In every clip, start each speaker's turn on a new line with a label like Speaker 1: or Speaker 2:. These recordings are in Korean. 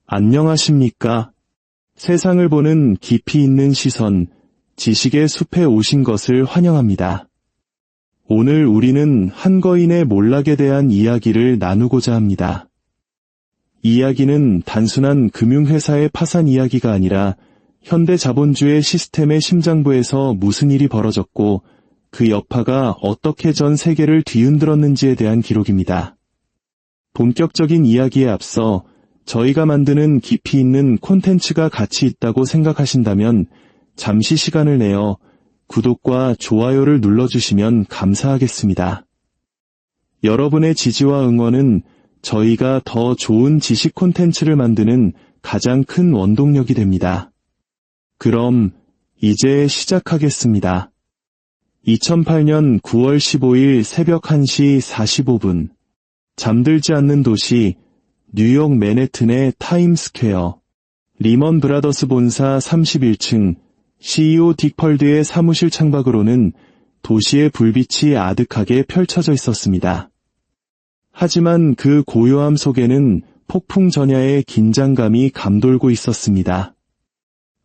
Speaker 1: 안녕하십니까? 세상을 보는 깊이 있는 시선, 지식의 숲에 오신 것을 환영합니다. 오늘 우리는 한 거인의 몰락에 대한 이야기를 나누고자 합니다. 이야기는 단순한 금융회사의 파산 이야기가 아니라 현대 자본주의 시스템의 심장부에서 무슨 일이 벌어졌고 그 여파가 어떻게 전 세계를 뒤흔들었는지에 대한 기록입니다. 본격적인 이야기에 앞서 저희가 만드는 깊이 있는 콘텐츠가 가치 있다고 생각하신다면 잠시 시간을 내어 구독과 좋아요를 눌러주시면 감사하겠습니다. 여러분의 지지와 응원은 저희가 더 좋은 지식 콘텐츠를 만드는 가장 큰 원동력이 됩니다. 그럼 이제 시작하겠습니다. 2008년 9월 15일 새벽 1시 45분 잠들지 않는 도시 뉴욕 맨해튼의 타임스퀘어 리먼 브라더스 본사 31층 CEO 딕 펄드의 사무실 창밖으로는 도시의 불빛이 아득하게 펼쳐져 있었습니다. 하지만 그 고요함 속에는 폭풍 전야의 긴장감이 감돌고 있었습니다.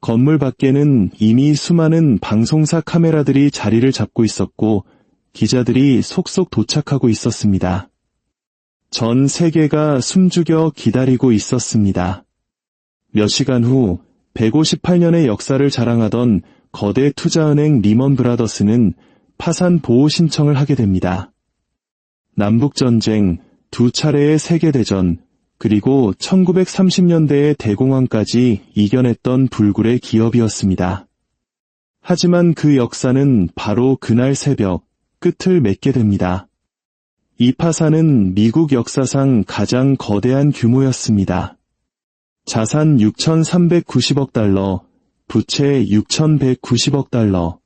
Speaker 1: 건물 밖에는 이미 수많은 방송사 카메라들이 자리를 잡고 있었고 기자들이 속속 도착하고 있었습니다. 전 세계가 숨죽여 기다리고 있었습니다. 몇 시간 후 158년의 역사를 자랑하던 거대 투자은행 리먼 브라더스는 파산 보호 신청을 하게 됩니다. 남북전쟁, 두 차례의 세계대전, 그리고 1930년대의 대공황까지 이겨냈던 불굴의 기업이었습니다. 하지만 그 역사는 바로 그날 새벽 끝을 맺게 됩니다. 이 파산은 미국 역사상 가장 거대한 규모였습니다. 자산 6,390억 달러, 부채 6,190억 달러,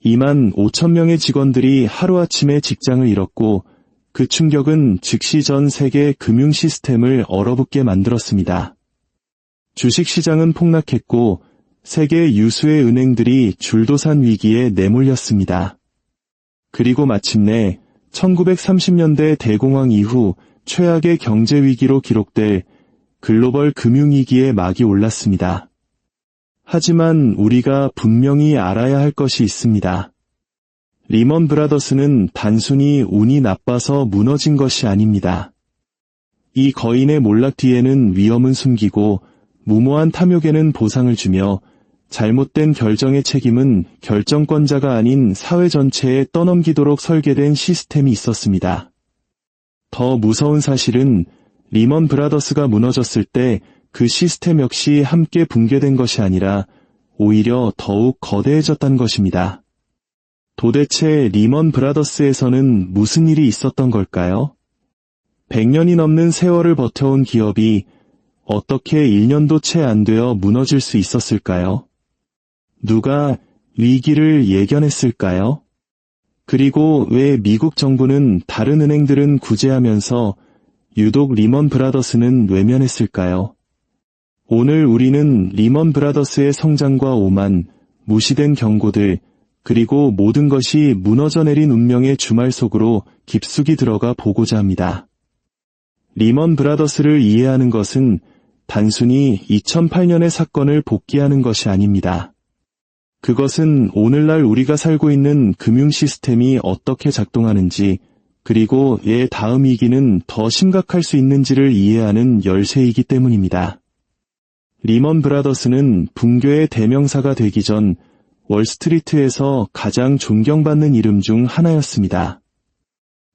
Speaker 1: 2만 5천 명의 직원들이 하루아침에 직장을 잃었고 그 충격은 즉시 전 세계 금융 시스템을 얼어붙게 만들었습니다. 주식시장은 폭락했고 세계 유수의 은행들이 줄도산 위기에 내몰렸습니다. 그리고 마침내 1930년대 대공황 이후 최악의 경제 위기로 기록될 글로벌 금융위기의 막이 올랐습니다. 하지만 우리가 분명히 알아야 할 것이 있습니다. 리먼 브라더스는 단순히 운이 나빠서 무너진 것이 아닙니다. 이 거인의 몰락 뒤에는 위험은 숨기고 무모한 탐욕에는 보상을 주며 잘못된 결정의 책임은 결정권자가 아닌 사회 전체에 떠넘기도록 설계된 시스템이 있었습니다. 더 무서운 사실은 리먼 브라더스가 무너졌을 때 그 시스템 역시 함께 붕괴된 것이 아니라 오히려 더욱 거대해졌다는 것입니다. 도대체 리먼 브라더스에서는 무슨 일이 있었던 걸까요? 100년이 넘는 세월을 버텨온 기업이 어떻게 1년도 채 안 되어 무너질 수 있었을까요? 누가 위기를 예견했을까요? 그리고 왜 미국 정부는 다른 은행들은 구제하면서 유독 리먼 브라더스는 외면했을까요? 오늘 우리는 리먼 브라더스의 성장과 오만, 무시된 경고들, 그리고 모든 것이 무너져 내린 운명의 주말 속으로 깊숙이 들어가 보고자 합니다. 리먼 브라더스를 이해하는 것은 단순히 2008년의 사건을 복기하는 것이 아닙니다. 그것은 오늘날 우리가 살고 있는 금융 시스템이 어떻게 작동하는지, 그리고 이 다음 위기는 더 심각할 수 있는지를 이해하는 열쇠이기 때문입니다. 리먼 브라더스는 붕괴의 대명사가 되기 전 월스트리트에서 가장 존경받는 이름 중 하나였습니다.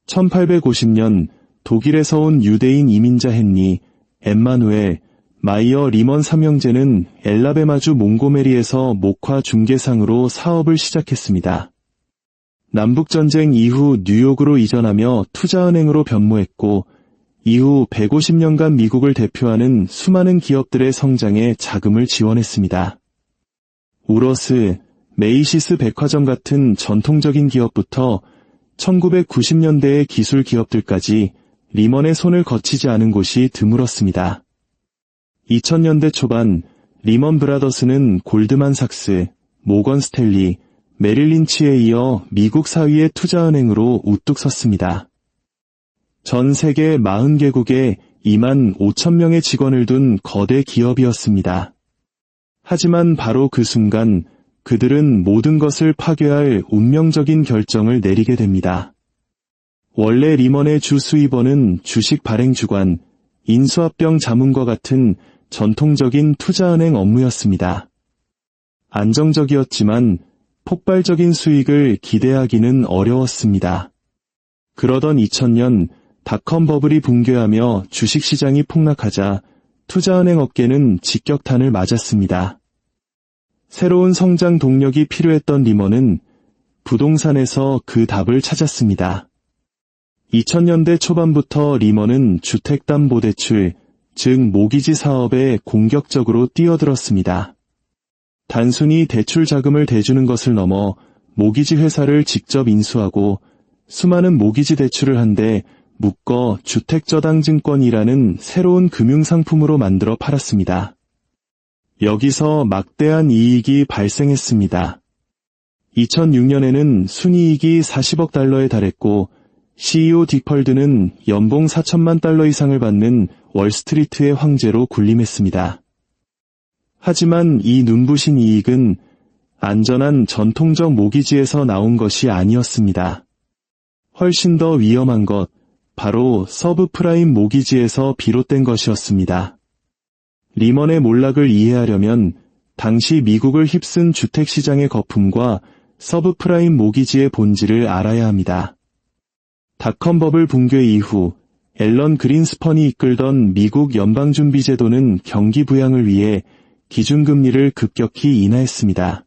Speaker 1: 1850년 독일에서 온 유대인 이민자 헨리, 엠마누엘, 마이어 리먼 삼형제는 엘라베마주 몽고메리에서 목화 중개상으로 사업을 시작했습니다. 남북전쟁 이후 뉴욕으로 이전하며 투자은행으로 변모했고 이후 150년간 미국을 대표하는 수많은 기업들의 성장에 자금을 지원했습니다. 우러스, 메이시스 백화점 같은 전통적인 기업부터 1990년대의 기술 기업들까지 리먼의 손을 거치지 않은 곳이 드물었습니다. 2000년대 초반 리먼 브라더스는 골드만삭스, 모건 스탠리, 메릴 린치에 이어 미국 사위의 투자은행으로 우뚝 섰습니다. 전 세계 40개국에 2만 5천 명의 직원을 둔 거대 기업이었습니다. 하지만 바로 그 순간 그들은 모든 것을 파괴할 운명적인 결정을 내리게 됩니다. 원래 리먼의 주 수입원은 주식 발행 주관, 인수합병 자문과 같은 전통적인 투자은행 업무였습니다. 안정적이었지만 폭발적인 수익을 기대하기는 어려웠습니다. 그러던 2000년 닷컴 버블이 붕괴하며 주식시장이 폭락하자 투자은행 업계는 직격탄을 맞았습니다. 새로운 성장 동력이 필요했던 리먼은 부동산에서 그 답을 찾았습니다. 2000년대 초반부터 리먼은 주택담보대출, 즉 모기지 사업에 공격적으로 뛰어들었습니다. 단순히 대출 자금을 대주는 것을 넘어 모기지 회사를 직접 인수하고 수많은 모기지 대출을 한데 묶어 주택저당증권이라는 새로운 금융상품으로 만들어 팔았습니다. 여기서 막대한 이익이 발생했습니다. 2006년에는 순이익이 40억 달러에 달했고 CEO 딕펄드는 연봉 4천만 달러 이상을 받는 월스트리트의 황제로 군림했습니다. 하지만 이 눈부신 이익은 안전한 전통적 모기지에서 나온 것이 아니었습니다. 훨씬 더 위험한 것, 바로 서브프라임 모기지에서 비롯된 것이었습니다. 리먼의 몰락을 이해하려면 당시 미국을 휩쓴 주택시장의 거품과 서브프라임 모기지의 본질을 알아야 합니다. 닷컴 버블 붕괴 이후 앨런 그린스펀이 이끌던 미국 연방준비제도는 경기 부양을 위해 기준금리를 급격히 인하했습니다.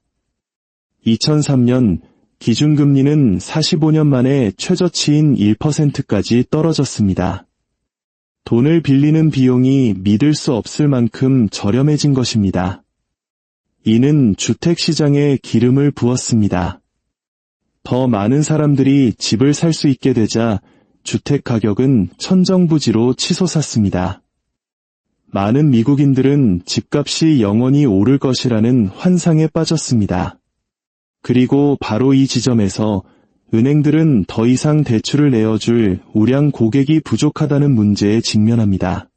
Speaker 1: 2003년 기준금리는 45년 만에 최저치인 1%까지 떨어졌습니다. 돈을 빌리는 비용이 믿을 수 없을 만큼 저렴해진 것입니다. 이는 주택시장에 기름을 부었습니다. 더 많은 사람들이 집을 살 수 있게 되자 주택 가격은 천정부지로 치솟았습니다. 많은 미국인들은 집값이 영원히 오를 것이라는 환상에 빠졌습니다. 그리고 바로 이 지점에서 은행들은 더 이상 대출을 내어줄 우량 고객이 부족하다는 문제에 직면합니다.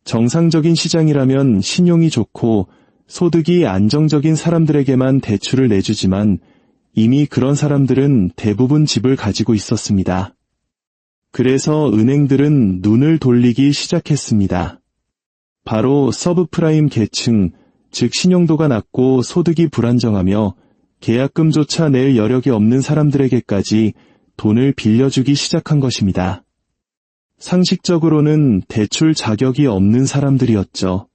Speaker 1: 정상적인 시장이라면 신용이 좋고 소득이 안정적인 사람들에게만 대출을 내주지만 이미 그런 사람들은 대부분 집을 가지고 있었습니다. 그래서 은행들은 눈을 돌리기 시작했습니다. 바로 서브프라임 계층, 즉 신용도가 낮고 소득이 불안정하며 계약금조차 낼 여력이 없는 사람들에게까지 돈을 빌려주기 시작한 것입니다. 상식적으로는 대출 자격이 없는 사람들이었죠.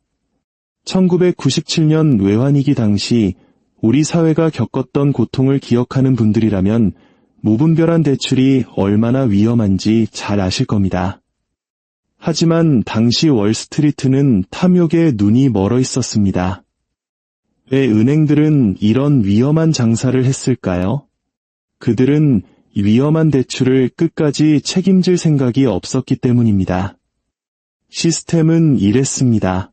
Speaker 1: 1997년 외환위기 당시 우리 사회가 겪었던 고통을 기억하는 분들이라면 무분별한 대출이 얼마나 위험한지 잘 아실 겁니다. 하지만 당시 월스트리트는 탐욕에 눈이 멀어 있었습니다. 왜 은행들은 이런 위험한 장사를 했을까요? 그들은 위험한 대출을 끝까지 책임질 생각이 없었기 때문입니다. 시스템은 이랬습니다.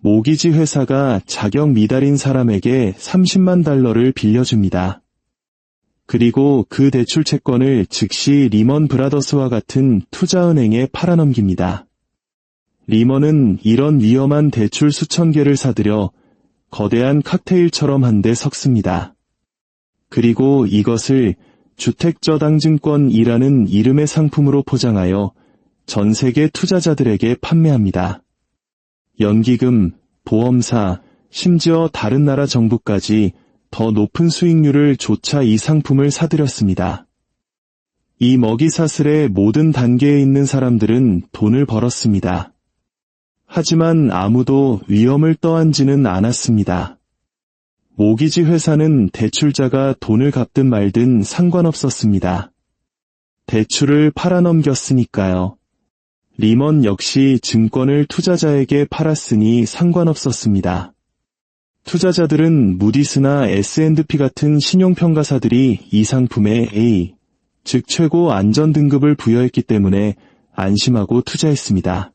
Speaker 1: 모기지 회사가 자격 미달인 사람에게 30만 달러를 빌려줍니다. 그리고 그 대출 채권을 즉시 리먼 브라더스와 같은 투자은행에 팔아넘깁니다. 리먼은 이런 위험한 대출 수천 개를 사들여 거대한 칵테일처럼 한데 섞습니다. 그리고 이것을 주택저당증권이라는 이름의 상품으로 포장하여 전 세계 투자자들에게 판매합니다. 연기금, 보험사, 심지어 다른 나라 정부까지 더 높은 수익률을 조차 이 상품을 사들였습니다. 이 먹이사슬의 모든 단계에 있는 사람들은 돈을 벌었습니다. 하지만 아무도 위험을 떠안지는 않았습니다. 모기지 회사는 대출자가 돈을 갚든 말든 상관없었습니다. 대출을 팔아넘겼으니까요. 리먼 역시 증권을 투자자에게 팔았으니 상관없었습니다. 투자자들은 무디스나 S&P 같은 신용평가사들이 이 상품에 A, 즉 최고 안전 등급을 부여했기 때문에 안심하고 투자했습니다.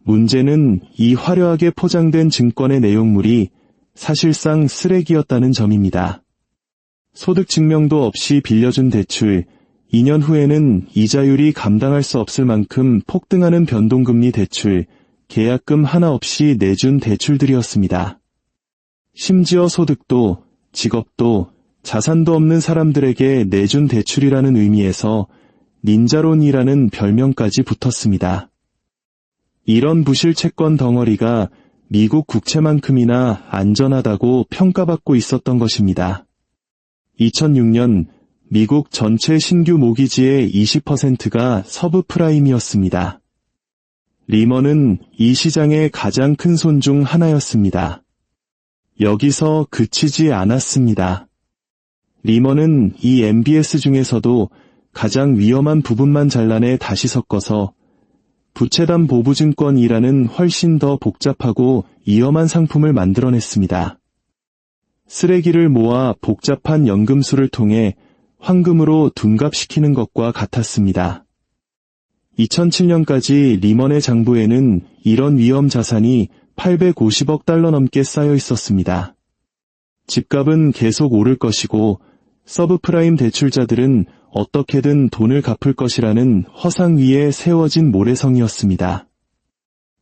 Speaker 1: 문제는 이 화려하게 포장된 증권의 내용물이 사실상 쓰레기였다는 점입니다. 소득 증명도 없이 빌려준 대출, 2년 후에는 이자율이 감당할 수 없을 만큼 폭등하는 변동금리 대출, 계약금 하나 없이 내준 대출들이었습니다. 심지어 소득도, 직업도, 자산도 없는 사람들에게 내준 대출이라는 의미에서 닌자론이라는 별명까지 붙었습니다. 이런 부실 채권 덩어리가 미국 국채만큼이나 안전하다고 평가받고 있었던 것입니다. 2006년 미국 전체 신규 모기지의 20%가 서브프라임이었습니다. 리먼은 이 시장의 가장 큰 손 중 하나였습니다. 여기서 그치지 않았습니다. 리먼은 이 MBS 중에서도 가장 위험한 부분만 잘라내 다시 섞어서 부채담 보부증권이라는 훨씬 더 복잡하고 위험한 상품을 만들어냈습니다. 쓰레기를 모아 복잡한 연금술을 통해 황금으로 둔갑시키는 것과 같았습니다. 2007년까지 리먼의 장부에는 이런 위험 자산이 850억 달러 넘게 쌓여 있었습니다. 집값은 계속 오를 것이고 서브프라임 대출자들은 어떻게든 돈을 갚을 것이라는 허상 위에 세워진 모래성이었습니다.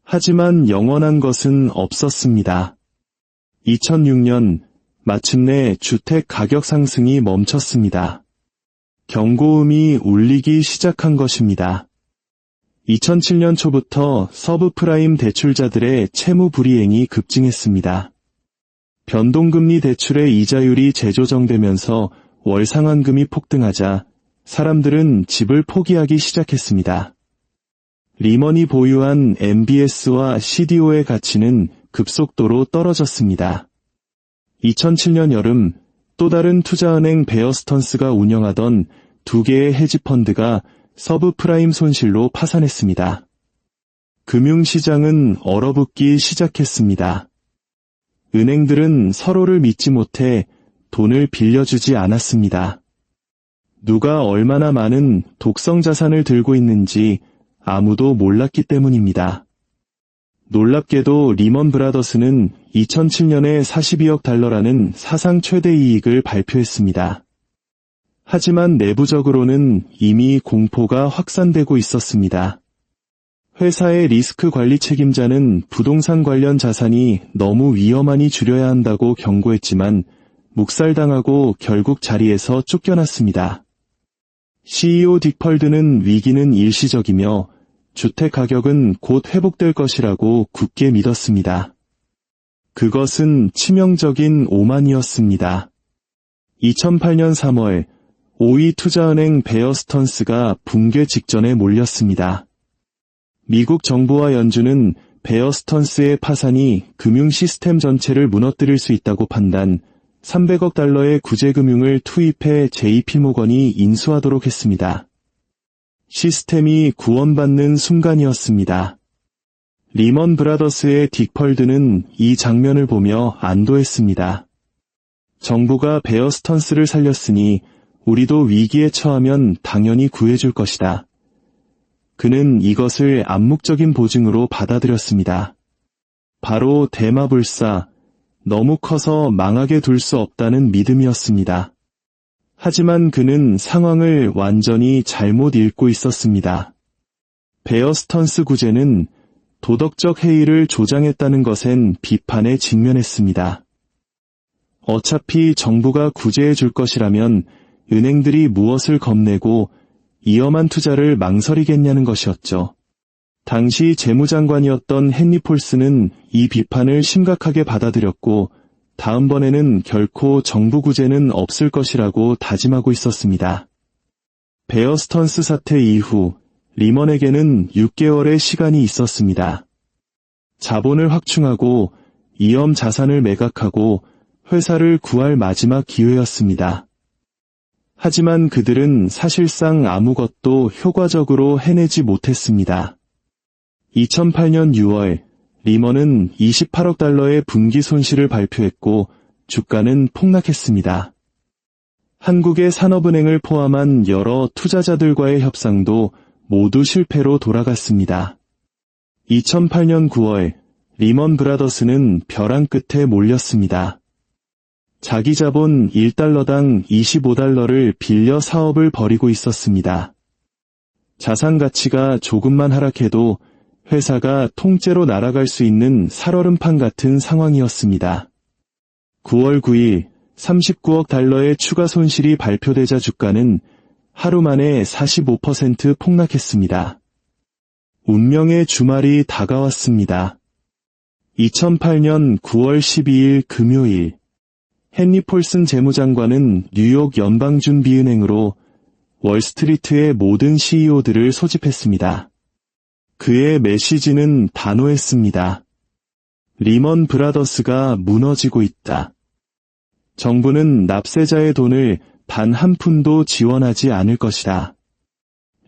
Speaker 1: 하지만 영원한 것은 없었습니다. 2006년 마침내 주택 가격 상승이 멈췄습니다. 경고음이 울리기 시작한 것입니다. 2007년 초부터 서브프라임 대출자들의 채무 불이행이 급증했습니다. 변동금리 대출의 이자율이 재조정되면서 월 상환금이 폭등하자 사람들은 집을 포기하기 시작했습니다. 리먼이 보유한 MBS와 CDO의 가치는 급속도로 떨어졌습니다. 2007년 여름 또 다른 투자은행 베어스턴스가 운영하던 두 개의 헤지펀드가 서브프라임 손실로 파산했습니다. 금융시장은 얼어붙기 시작했습니다. 은행들은 서로를 믿지 못해 돈을 빌려주지 않았습니다. 누가 얼마나 많은 독성 자산을 들고 있는지 아무도 몰랐기 때문입니다. 놀랍게도 리먼 브라더스는 2007년에 42억 달러라는 사상 최대 이익을 발표했습니다. 하지만 내부적으로는 이미 공포가 확산되고 있었습니다. 회사의 리스크 관리 책임자는 부동산 관련 자산이 너무 위험하니 줄여야 한다고 경고했지만 묵살당하고 결국 자리에서 쫓겨났습니다. CEO 딕 펄드는 위기는 일시적이며 주택 가격은 곧 회복될 것이라고 굳게 믿었습니다. 그것은 치명적인 오만이었습니다. 2008년 3월 5위 투자은행 베어스턴스가 붕괴 직전에 몰렸습니다. 미국 정부와 연준은 베어스턴스의 파산이 금융 시스템 전체를 무너뜨릴 수 있다고 판단, 300억 달러의 구제금융을 투입해 JP모건이 인수하도록 했습니다. 시스템이 구원받는 순간이었습니다. 리먼 브라더스의 딕 펄드는 이 장면을 보며 안도했습니다. 정부가 베어스턴스를 살렸으니 우리도 위기에 처하면 당연히 구해줄 것이다. 그는 이것을 암묵적인 보증으로 받아들였습니다. 바로 대마불사, 너무 커서 망하게 둘 수 없다는 믿음이었습니다. 하지만 그는 상황을 완전히 잘못 읽고 있었습니다. 베어스턴스 구제는 도덕적 해이를 조장했다는 것엔 비판에 직면했습니다. 어차피 정부가 구제해 줄 것이라면 은행들이 무엇을 겁내고 위험한 투자를 망설이겠냐는 것이었죠. 당시 재무장관이었던 헨리 폴스는 이 비판을 심각하게 받아들였고 다음번에는 결코 정부 구제는 없을 것이라고 다짐하고 있었습니다. 베어스턴스 사태 이후 리먼에게는 6개월의 시간이 있었습니다. 자본을 확충하고 위험 자산을 매각하고 회사를 구할 마지막 기회였습니다. 하지만 그들은 사실상 아무것도 효과적으로 해내지 못했습니다. 2008년 6월 리먼은 28억 달러의 분기 손실을 발표했고 주가는 폭락했습니다. 한국의 산업은행을 포함한 여러 투자자들과의 협상도 모두 실패로 돌아갔습니다. 2008년 9월 리먼 브라더스는 벼랑 끝에 몰렸습니다. 자기 자본 1달러당 25달러를 빌려 사업을 벌이고 있었습니다. 자산 가치가 조금만 하락해도 회사가 통째로 날아갈 수 있는 살얼음판 같은 상황이었습니다. 9월 9일 39억 달러의 추가 손실이 발표되자 주가는 하루 만에 45% 폭락했습니다. 운명의 주말이 다가왔습니다. 2008년 9월 12일 금요일, 헨리 폴슨 재무장관은 뉴욕 연방준비은행으로 월스트리트의 모든 CEO들을 소집했습니다. 그의 메시지는 단호했습니다. 리먼 브라더스가 무너지고 있다. 정부는 납세자의 돈을 단 한 푼도 지원하지 않을 것이다.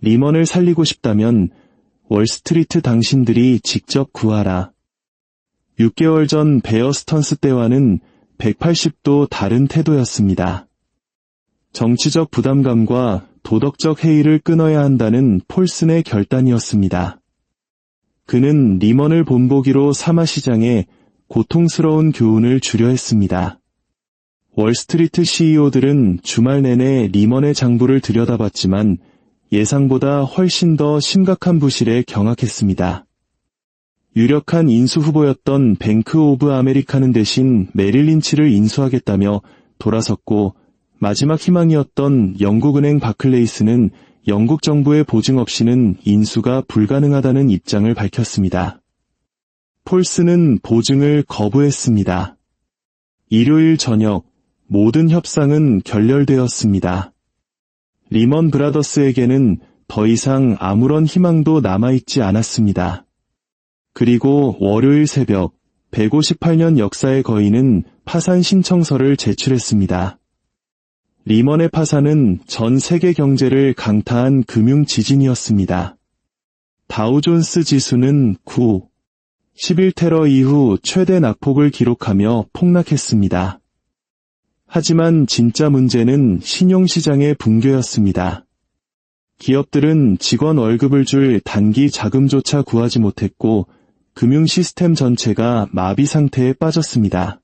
Speaker 1: 리먼을 살리고 싶다면 월스트리트 당신들이 직접 구하라. 6개월 전 베어 스턴스 때와는 180도 다른 태도였습니다. 정치적 부담감과 도덕적 해이를 끊어야 한다는 폴슨의 결단이었습니다. 그는 리먼을 본보기로 삼아 시장에 고통스러운 교훈을 주려 했습니다. 월스트리트 CEO들은 주말 내내 리먼의 장부를 들여다봤지만 예상보다 훨씬 더 심각한 부실에 경악했습니다. 유력한 인수 후보였던 뱅크 오브 아메리카는 대신 메릴 린치를 인수하겠다며 돌아섰고, 마지막 희망이었던 영국은행 바클레이스는 영국 정부의 보증 없이는 인수가 불가능하다는 입장을 밝혔습니다. 폴슨은 보증을 거부했습니다. 일요일 저녁, 모든 협상은 결렬되었습니다. 리먼 브라더스에게는 더 이상 아무런 희망도 남아있지 않았습니다. 그리고 월요일 새벽, 158년 역사의 거인은 파산 신청서를 제출했습니다. 리먼의 파산은 전 세계 경제를 강타한 금융 지진이었습니다. 다우존스 지수는 11 테러 이후 최대 낙폭을 기록하며 폭락했습니다. 하지만 진짜 문제는 신용시장의 붕괴였습니다. 기업들은 직원 월급을 줄 단기 자금조차 구하지 못했고, 금융 시스템 전체가 마비 상태에 빠졌습니다.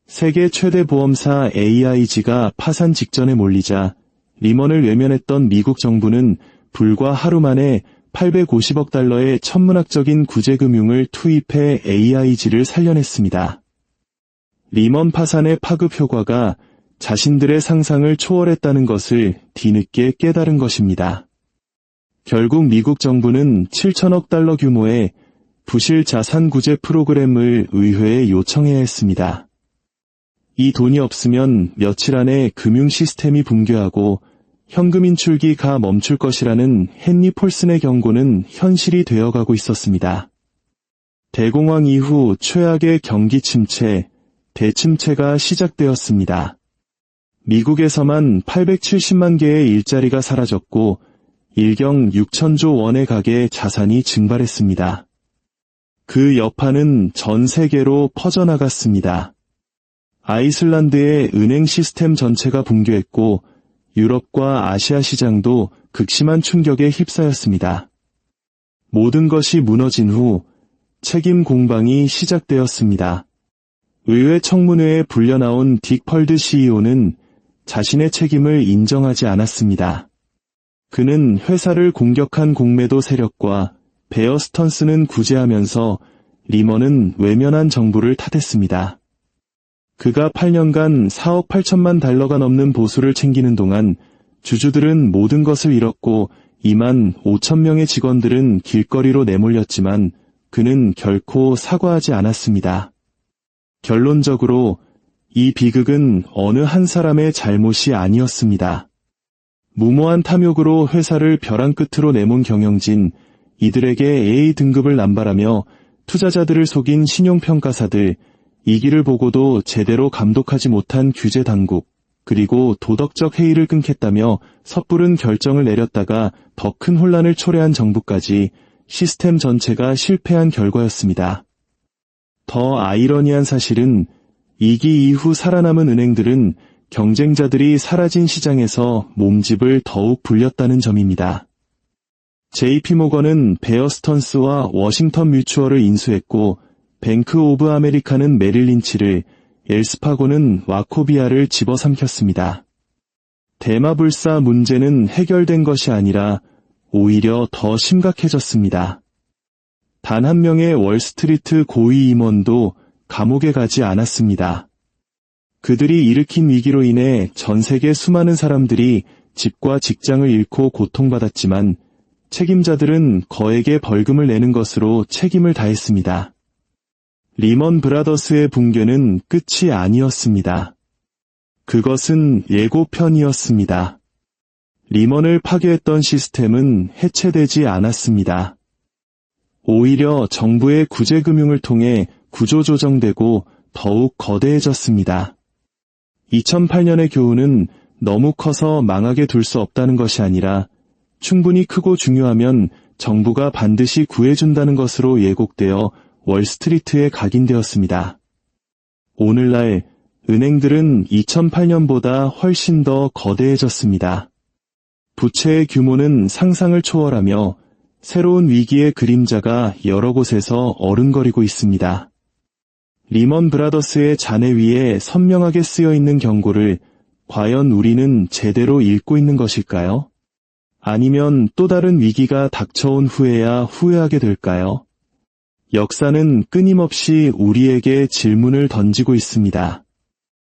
Speaker 1: 세계 최대 보험사 AIG가 파산 직전에 몰리자 리먼을 외면했던 미국 정부는 불과 하루 만에 850억 달러의 천문학적인 구제금융을 투입해 AIG를 살려냈습니다. 리먼 파산의 파급 효과가 자신들의 상상을 초월했다는 것을 뒤늦게 깨달은 것입니다. 결국 미국 정부는 7천억 달러 규모의 부실 자산 구제 프로그램을 의회에 요청해야 했습니다. 이 돈이 없으면 며칠 안에 금융 시스템이 붕괴하고 현금 인출기 가 멈출 것이라는 헨리 폴슨의 경고는 현실이 되어가고 있었습니다. 대공황 이후 최악의 경기 침체, 대침체가 시작되었습니다. 미국에서만 870만 개의 일자리가 사라졌고 일경 6천조 원의 가계 자산이 증발했습니다. 그 여파는 전 세계로 퍼져나갔습니다. 아이슬란드의 은행 시스템 전체가 붕괴했고 유럽과 아시아 시장도 극심한 충격에 휩싸였습니다. 모든 것이 무너진 후 책임 공방이 시작되었습니다. 의회 청문회에 불려나온 딕 펄드 CEO는 자신의 책임을 인정하지 않았습니다. 그는 회사를 공격한 공매도 세력과 베어 스턴스는 구제하면서 리먼은 외면한 정부를 탓했습니다. 그가 8년간 4억 8천만 달러가 넘는 보수를 챙기는 동안 주주들은 모든 것을 잃었고 2만 5천 명의 직원들은 길거리로 내몰렸지만 그는 결코 사과하지 않았습니다. 결론적으로 이 비극은 어느 한 사람의 잘못이 아니었습니다. 무모한 탐욕으로 회사를 벼랑 끝으로 내몬 경영진, 이들에게 A 등급을 남발하며 투자자들을 속인 신용평가사들, 이 길을 보고도 제대로 감독하지 못한 규제당국, 그리고 도덕적 해이를 끊겠다며 섣부른 결정을 내렸다가 더 큰 혼란을 초래한 정부까지 시스템 전체가 실패한 결과였습니다. 더 아이러니한 사실은 2기 이후 살아남은 은행들은 경쟁자들이 사라진 시장에서 몸집을 더욱 불렸다는 점입니다. JP모건은 베어 스턴스와 워싱턴 뮤추얼을 인수했고 뱅크 오브 아메리카는 메릴 린치를, 엘스파고는 와코비아를 집어삼켰습니다. 대마불사 문제는 해결된 것이 아니라 오히려 더 심각해졌습니다. 단 한 명의 월스트리트 고위 임원도 감옥에 가지 않았습니다. 그들이 일으킨 위기로 인해 전 세계 수많은 사람들이 집과 직장을 잃고 고통받았지만 책임자들은 거액의 벌금을 내는 것으로 책임을 다했습니다. 리먼 브라더스의 붕괴는 끝이 아니었습니다. 그것은 예고편이었습니다. 리먼을 파괴했던 시스템은 해체되지 않았습니다. 오히려 정부의 구제금융을 통해 구조조정되고 더욱 거대해졌습니다. 2008년의 교훈은 너무 커서 망하게 둘 수 없다는 것이 아니라 충분히 크고 중요하면 정부가 반드시 구해준다는 것으로 예곡되어 월스트리트에 각인되었습니다. 오늘날 은행들은 2008년보다 훨씬 더 거대해졌습니다. 부채의 규모는 상상을 초월하며 새로운 위기의 그림자가 여러 곳에서 어른거리고 있습니다. 리먼 브라더스의 잔해 위에 선명하게 쓰여 있는 경고를 과연 우리는 제대로 읽고 있는 것일까요? 아니면 또 다른 위기가 닥쳐온 후에야 후회하게 될까요? 역사는 끊임없이 우리에게 질문을 던지고 있습니다.